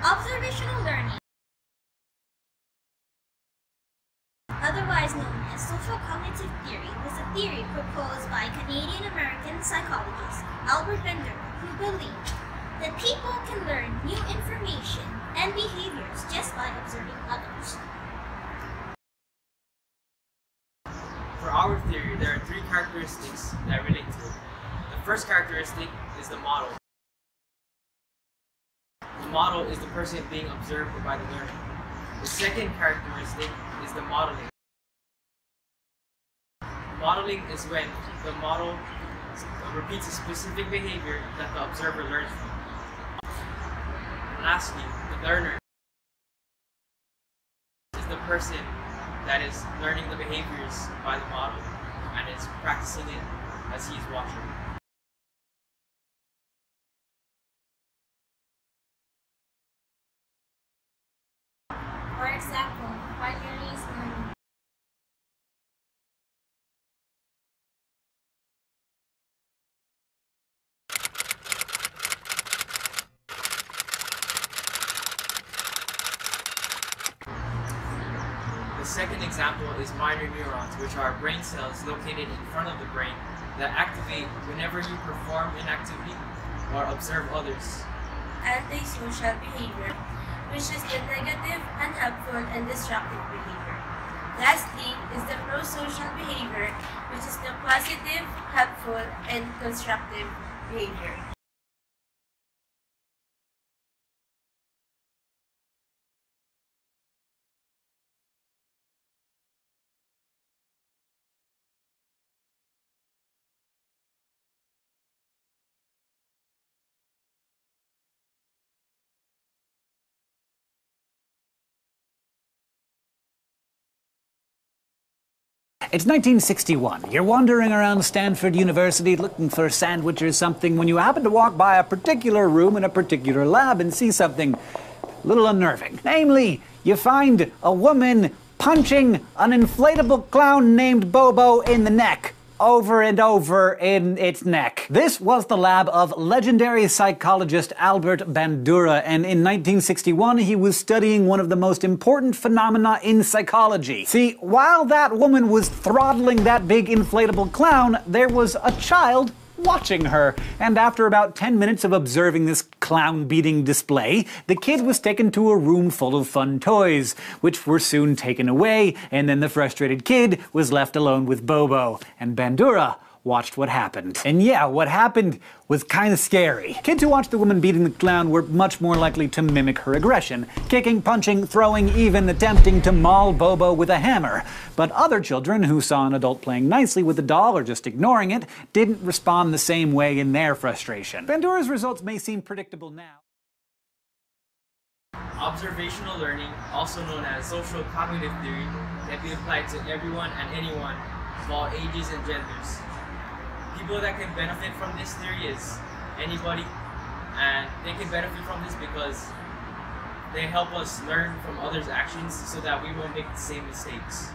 Observational learning, otherwise known as social cognitive theory, was a theory proposed by Canadian-American psychologist Albert Bandura, who believed that people can learn new information and behaviors just by observing others. For our theory, there are three characteristics that relate to it. The first characteristic is the model. The model is the person being observed by the learner. The second characteristic is the modeling. Modeling is when the model repeats a specific behavior that the observer learns from. And lastly, the learner is the person that is learning the behaviors by the model and is practicing it as he is watching. For example, binary is learning. The second example is minor neurons, which are brain cells located in front of the brain that activate whenever you perform an activity or observe others. Antisocial behavior, which is the negative, unhelpful, and destructive behavior. Lastly is the prosocial behavior, which is the positive, helpful, and constructive behavior. It's 1961. You're wandering around Stanford University looking for a sandwich or something when you happen to walk by a particular room in a particular lab and see something a little unnerving. Namely, you find a woman punching an inflatable clown named Bobo in the neck. Over and over in its neck. This was the lab of legendary psychologist Albert Bandura, and in 1961 he was studying one of the most important phenomena in psychology. See, while that woman was throttling that big inflatable clown, there was a child watching her, and after about 10 minutes of observing this clown-beating display, the kid was taken to a room full of fun toys, which were soon taken away, and then the frustrated kid was left alone with Bobo, and Bandura watched what happened. And yeah, what happened was kinda scary. Kids who watched the woman beating the clown were much more likely to mimic her aggression, kicking, punching, throwing, even attempting to maul Bobo with a hammer. But other children who saw an adult playing nicely with a doll or just ignoring it didn't respond the same way in their frustration. Bandura's results may seem predictable now. Observational learning, also known as social cognitive theory, can be applied to everyone and anyone of all ages and genders. People that can benefit from this theory is anybody, and they can benefit from this because they help us learn from others' actions so that we won't make the same mistakes.